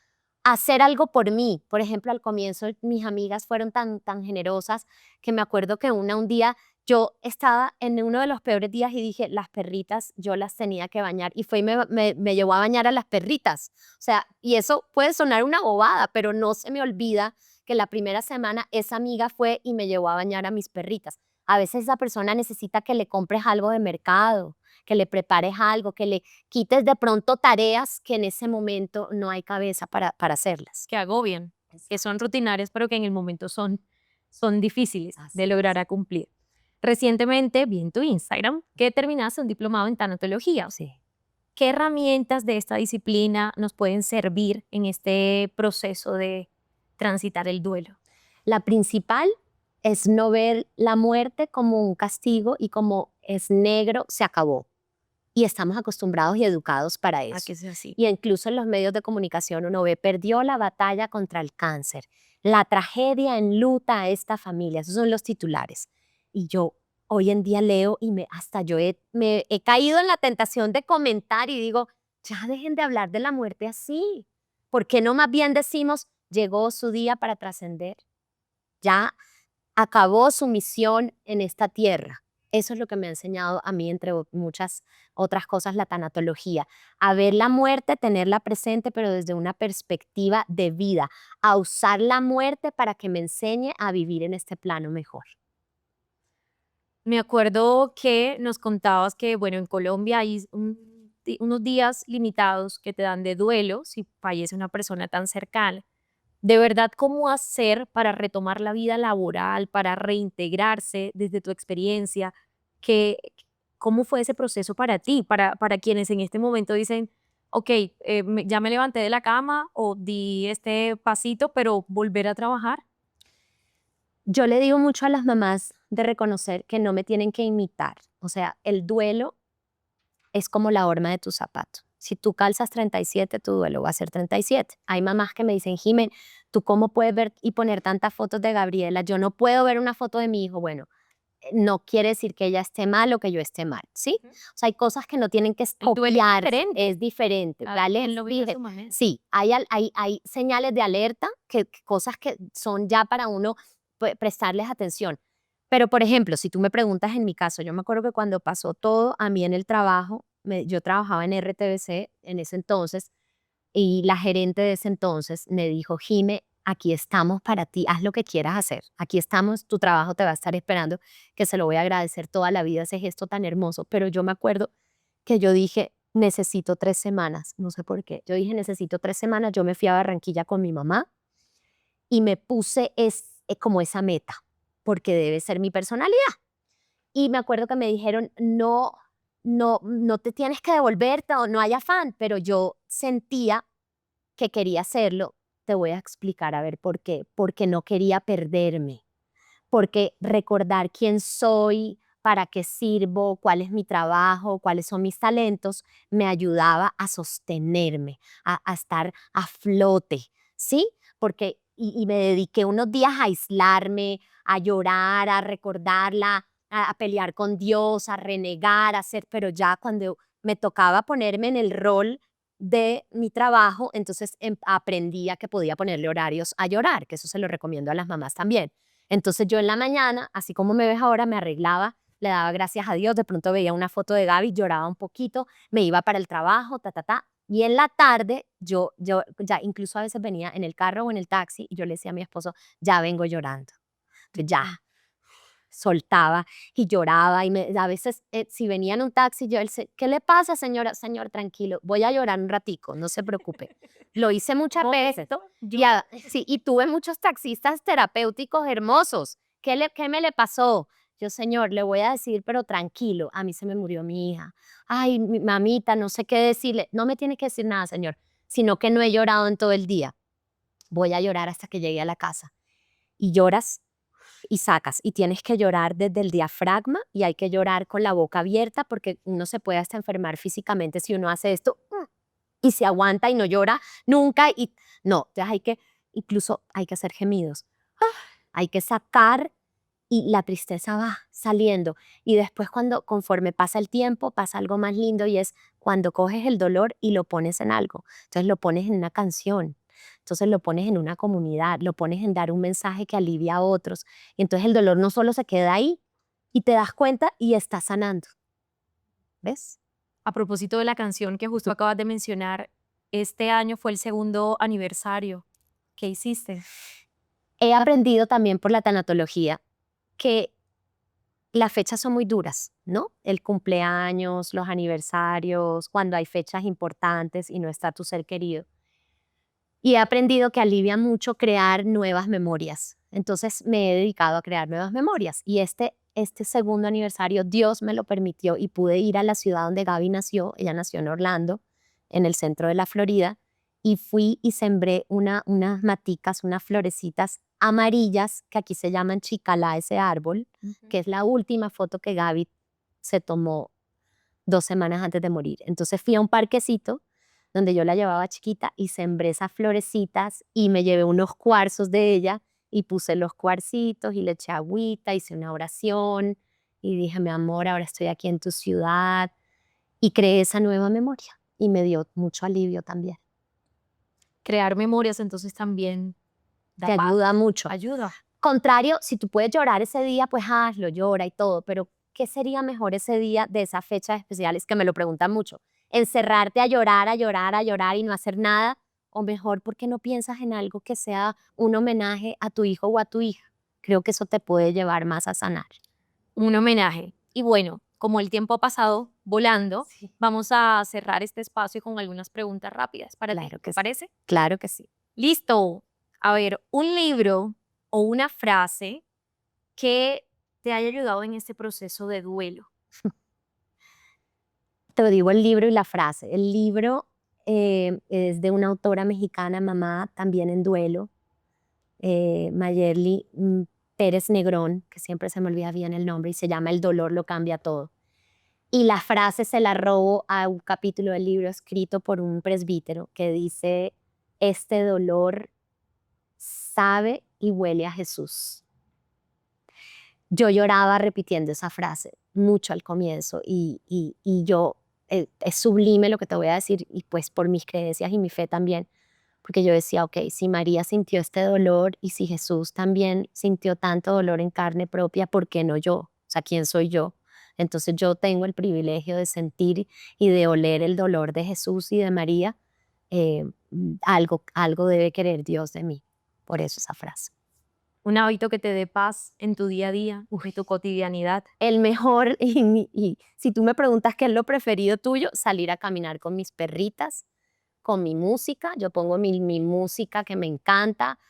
S1: Hacer algo por mí. Por ejemplo, al comienzo mis amigas fueron tan generosas que me acuerdo que un día yo estaba en uno de los peores días y dije, las perritas yo las tenía que bañar. Y fue y me llevó a bañar a las perritas. O sea, y eso puede sonar una bobada, pero no se me olvida que la primera semana esa amiga fue y me llevó a bañar a mis perritas. A veces esa persona necesita que le compres algo de mercado, que le prepares algo, que le quites de pronto tareas que en ese momento no hay cabeza para hacerlas.
S4: Que agobian, que son rutinarias, pero que en el momento son difíciles
S1: Así
S4: de lograr a cumplir. Recientemente vi en tu Instagram que terminaste un diplomado en tanatología.
S1: Sí.
S4: ¿Qué herramientas de esta disciplina nos pueden servir en este proceso de transitar el duelo?
S1: La principal es no ver la muerte como un castigo y como es negro, se acabó. Y estamos acostumbrados y educados para
S4: A
S1: eso.
S4: que sea así.
S1: Y incluso en los medios de comunicación uno ve, perdió la batalla contra el cáncer. La tragedia enluta a esta familia. Esos son los titulares. Y yo hoy en día leo y hasta yo me he caído en la tentación de comentar y digo, ya dejen de hablar de la muerte así. ¿Por qué no más bien decimos, llegó su día para trascender? Ya acabó su misión en esta tierra. Eso es lo que me ha enseñado a mí, entre muchas otras cosas, la tanatología. A ver la muerte, tenerla presente, pero desde una perspectiva de vida. A usar la muerte para que me enseñe a vivir en este plano mejor.
S4: Me acuerdo que nos contabas que, bueno, en Colombia hay unos días limitados que te dan de duelo si fallece una persona tan cercana. De verdad, ¿cómo hacer para retomar la vida laboral, para reintegrarse desde tu experiencia? ¿Qué, ¿Cómo fue ese proceso para ti, para quienes en este momento dicen, ok, ya me levanté de la cama o di este pasito, pero volver a trabajar?
S1: Yo le digo mucho a las mamás de reconocer que no me tienen que imitar. O sea, el duelo es como la horma de tu zapato. Si tú calzas 37, tu duelo va a ser 37. Hay mamás que me dicen, Jimen, ¿tú cómo puedes ver y poner tantas fotos de Gabriela? Yo no puedo ver una foto de mi hijo. Bueno, no quiere decir que ella esté mal o que yo esté mal, ¿sí?
S4: Ujú.
S1: O sea, hay cosas que no tienen que
S4: El duelo es
S1: copiar,
S4: diferente.
S1: es diferente,
S4: Cada
S1: ¿vale?
S4: quien lo vive a su manera.
S1: Sí, hay señales de alerta, cosas que son ya para uno prestarles atención. Pero, por ejemplo, si tú me preguntas en mi caso, yo me acuerdo que cuando pasó todo a mí en el trabajo, yo trabajaba en RTBC en ese entonces, y la gerente de ese entonces me dijo: Jime, aquí estamos para ti, haz lo que quieras hacer. Aquí estamos, tu trabajo te va a estar esperando, que se lo voy a agradecer toda la vida, ese gesto tan hermoso. Pero yo me acuerdo que yo dije: necesito 3 semanas, no sé por qué. Yo dije: necesito 3 semanas. Yo me fui a Barranquilla con mi mamá y me puse como esa meta, porque debe ser mi personalidad. Y me acuerdo que me dijeron: no, no te tienes que devolverte o no hay afán, pero yo sentía que quería hacerlo. Te voy a explicar a ver por qué. Porque no quería perderme, porque recordar quién soy, para qué sirvo, cuál es mi trabajo, cuáles son mis talentos, me ayudaba a sostenerme, a estar a flote, ¿sí? Porque, y me dediqué unos días a aislarme, a llorar, a recordarla, a pelear con Dios, a renegar, a hacer, pero ya cuando me tocaba ponerme en el rol de mi trabajo, entonces aprendía que podía ponerle horarios a llorar, que eso se lo recomiendo a las mamás también. Entonces yo en la mañana, así como me ves ahora, me arreglaba, le daba gracias a Dios, de pronto veía una foto de Gaby, lloraba un poquito, me iba para el trabajo, y en la tarde yo ya incluso a veces venía en el carro o en el taxi y yo le decía a mi esposo: ya vengo llorando. Entonces ya soltaba y lloraba y a veces si venía en un taxi yo, ¿qué le pasa, señora? Señor, tranquilo, voy a llorar un ratico, no se preocupe. Lo hice muchas veces. Sí, y tuve muchos taxistas terapéuticos hermosos. ¿Qué me le pasó? Yo: señor, le voy a decir, pero tranquilo, a mí se me murió mi hija. Ay, mi mamita, no sé qué decirle. No me tiene que decir nada, señor, sino que no he llorado en todo el día. Voy a llorar hasta que llegue a la casa. Y lloras y sacas, y tienes que llorar desde el diafragma y hay que llorar con la boca abierta porque uno se puede hasta enfermar físicamente si uno hace esto y se aguanta y no llora nunca y no, entonces incluso hay que hacer gemidos, hay que sacar y la tristeza va saliendo y después conforme pasa el tiempo pasa algo más lindo y es cuando coges el dolor y lo pones en algo, entonces lo pones en una canción. Entonces lo pones en una comunidad, lo pones en dar un mensaje que alivia a otros. Y entonces el dolor no solo se queda ahí y te das cuenta y estás sanando. ¿Ves?
S4: A propósito de la canción que justo acabas de mencionar, este año fue el 2.º aniversario. ¿Qué hiciste?
S1: He aprendido también por la tanatología que las fechas son muy duras, ¿no? El cumpleaños, los aniversarios, cuando hay fechas importantes y no está tu ser querido. Y he aprendido que alivia mucho crear nuevas memorias. Entonces me he dedicado a crear nuevas memorias. Y este segundo aniversario, Dios me lo permitió y pude ir a la ciudad donde Gaby nació. Ella nació en Orlando, en el centro de la Florida. Y fui y sembré unas maticas, unas florecitas amarillas, que aquí se llaman chicalá, ese árbol, que es la última foto que Gaby se tomó 2 semanas antes de morir. Entonces fui a un parquecito donde yo la llevaba chiquita y sembré esas florecitas y me llevé unos cuarzos de ella y puse los cuarcitos y le eché agüita, hice una oración y dije: mi amor, ahora estoy aquí en tu ciudad, y creé esa nueva memoria y me dio mucho alivio también.
S4: Crear memorias entonces también da
S1: Te
S4: paz,
S1: ayuda mucho.
S4: ayuda.
S1: Contrario, si tú puedes llorar ese día, pues hazlo, llora y todo, pero ¿qué sería mejor ese día de esas fechas especiales? Que me lo preguntan mucho. ¿Encerrarte a llorar, a llorar, a llorar y no hacer nada? O mejor, ¿por qué no piensas en algo que sea un homenaje a tu hijo o a tu hija? Creo que eso te puede llevar más a sanar.
S4: Un homenaje. Y bueno, como el tiempo ha pasado volando,
S1: Sí.
S4: vamos a cerrar este espacio con algunas preguntas rápidas para ti.
S1: Claro que
S4: ¿Te
S1: sí.
S4: parece?
S1: Claro que sí.
S4: Listo. A ver, un libro o una frase que te haya ayudado en este proceso de duelo.
S1: Te digo el libro y la frase. El libro es de una autora mexicana, mamá, también en duelo, Mayerly Pérez Negrón, que siempre se me olvida bien el nombre, y se llama El dolor lo cambia todo. Y la frase se la robo a un capítulo del libro escrito por un presbítero que dice: este dolor sabe y huele a Jesús. yo lloraba repitiendo esa frase mucho al comienzo y yo, es sublime lo que te voy a decir y pues por mis creencias y mi fe también, porque yo decía, ok, si María sintió este dolor y si Jesús también sintió tanto dolor en carne propia, ¿por qué no yo? O sea, ¿quién soy yo? Entonces yo tengo el privilegio de sentir y de oler el dolor de Jesús y de María. Algo debe querer Dios de mí. Por eso esa frase.
S4: Un hábito que te dé paz en tu día a día, en tu cotidianidad.
S1: El mejor, y si tú me preguntas qué es lo preferido tuyo, salir a caminar con mis perritas, con mi música. Yo pongo mi música que me encanta,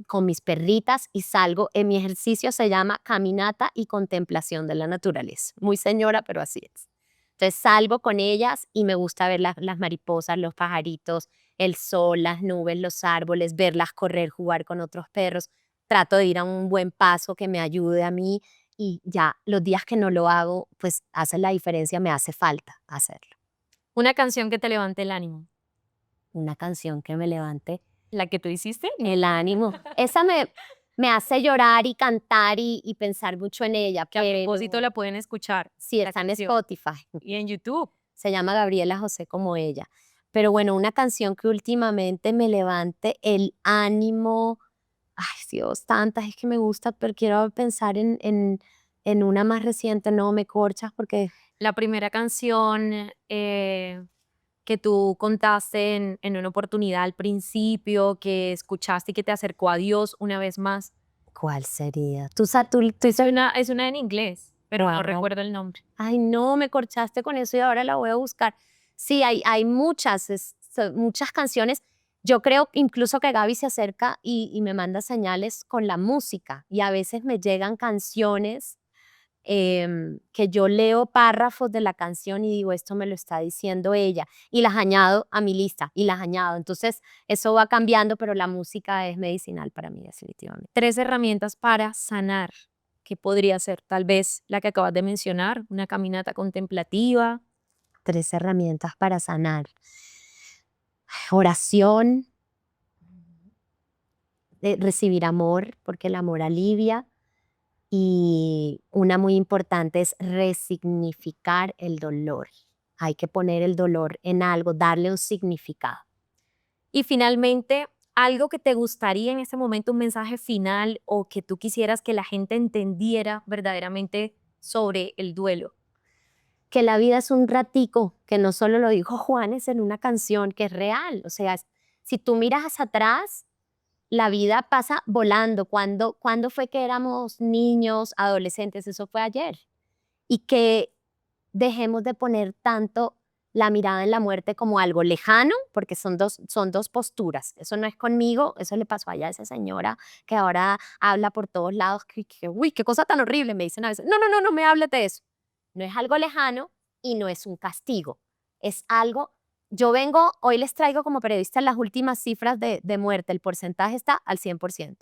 S1: con mis perritas y salgo. Mi ejercicio se llama caminata y contemplación de la naturaleza. Muy señora, pero así es. Entonces salgo con ellas y me gusta ver las mariposas, los pajaritos, el sol, las nubes, los árboles, verlas correr, jugar con otros perros. Trato de ir a un buen paso que me ayude a mí y ya los días que no lo hago, pues hace la diferencia, me hace falta hacerlo.
S4: Una canción que te levante el ánimo.
S1: Una canción que me levante
S4: ¿La que tú hiciste?
S1: el ánimo. Esa me hace llorar y cantar y pensar mucho en ella.
S4: Que a
S1: pero
S4: propósito la pueden escuchar.
S1: sí,
S4: la
S1: está en
S4: canción.
S1: Spotify.
S4: Y en YouTube.
S1: Se llama Gabriela José como ella. Pero bueno, una canción que últimamente me levante el ánimo. Ay, Dios, tantas, es que me gusta, pero quiero pensar en una más reciente. No me corchas porque
S4: La primera canción que tú contaste en una oportunidad al principio, que escuchaste y que te acercó a Dios una vez más.
S1: ¿cuál sería? Tú
S4: Es una en inglés, pero no
S1: Wow.
S4: recuerdo el nombre.
S1: Ay, no, me corchaste con eso y ahora la voy a buscar. Sí, hay muchas, muchas canciones. Yo creo incluso que Gaby se acerca y me manda señales con la música y a veces me llegan canciones que yo leo párrafos de la canción y digo, esto me lo está diciendo ella y las añado a mi lista y las añado. Entonces eso va cambiando, pero la música es medicinal para mí definitivamente.
S4: 3 herramientas para sanar, que podría ser tal vez la que acabas de mencionar, una caminata contemplativa.
S1: 3 herramientas para sanar. Oración, recibir amor, porque el amor alivia. Y una muy importante es resignificar el dolor. Hay que poner el dolor en algo, darle un significado.
S4: Y finalmente, algo que te gustaría en este momento, un mensaje final o que tú quisieras que la gente entendiera verdaderamente sobre el duelo.
S1: Que la vida es un ratico, que no solo lo dijo Juanes en una canción, que es real. O sea, si tú miras hacia atrás, la vida pasa volando. ¿Cuándo fue que éramos niños, adolescentes? Eso fue ayer. Y que dejemos de poner tanto la mirada en la muerte como algo lejano, porque son dos posturas. Eso no es conmigo, eso le pasó allá a esa señora que ahora habla por todos lados. Uy, qué cosa tan horrible, me dicen a veces. No me hables de eso. No es algo lejano y no es un castigo. Es algo. Yo vengo, hoy les traigo como periodista las últimas cifras de muerte. El porcentaje está al 100%.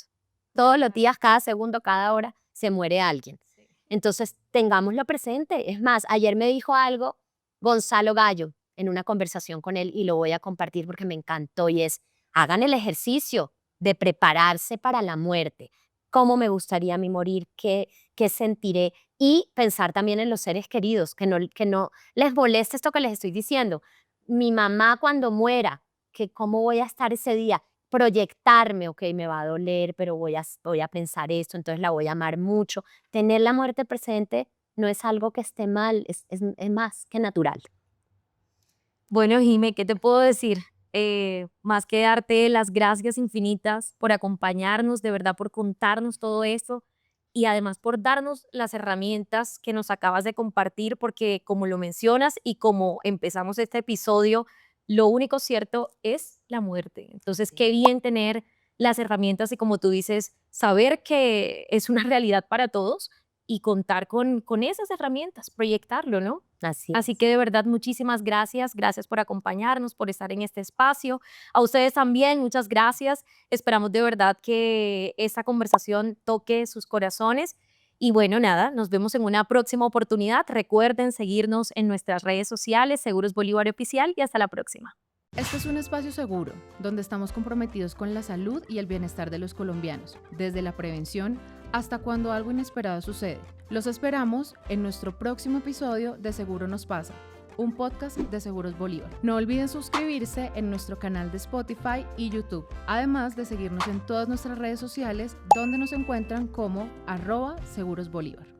S1: Todos los días, cada segundo, cada hora, se muere alguien. Entonces, tengámoslo presente. Es más, ayer me dijo algo Gonzalo Gallo en una conversación con él y lo voy a compartir porque me encantó y es, hagan el ejercicio de prepararse para la muerte. ¿Cómo me gustaría a mí morir? ¿Qué sentiré? Y pensar también en los seres queridos, que no les moleste esto que les estoy diciendo. Mi mamá cuando muera, que ¿cómo voy a estar ese día? Proyectarme, ok, me va a doler, pero voy a pensar esto, entonces la voy a amar mucho. Tener la muerte presente no es algo que esté mal, es más que natural.
S4: Bueno, Jime, ¿qué te puedo decir? Más que darte las gracias infinitas por acompañarnos, de verdad, por contarnos todo esto y además por darnos las herramientas que nos acabas de compartir, porque como lo mencionas y como empezamos este episodio, lo único cierto es la muerte. Entonces, qué bien tener las herramientas y como tú dices, saber que es una realidad para todos y contar con esas herramientas, proyectarlo, ¿no? Así que de verdad, muchísimas gracias. Gracias por acompañarnos, por estar en este espacio. A ustedes también, muchas gracias. Esperamos de verdad que esta conversación toque sus corazones. Y bueno, nada, nos vemos en una próxima oportunidad. Recuerden seguirnos en nuestras redes sociales, Seguros Bolívar Oficial, y hasta la próxima.
S5: Este es un espacio seguro, donde estamos comprometidos con la salud y el bienestar de los colombianos, desde la prevención hasta cuando algo inesperado sucede. Los esperamos en nuestro próximo episodio de Seguro Nos Pasa, un podcast de Seguros Bolívar. No olviden suscribirse en nuestro canal de Spotify y YouTube, además de seguirnos en todas nuestras redes sociales, donde nos encuentran como @Seguros Bolívar.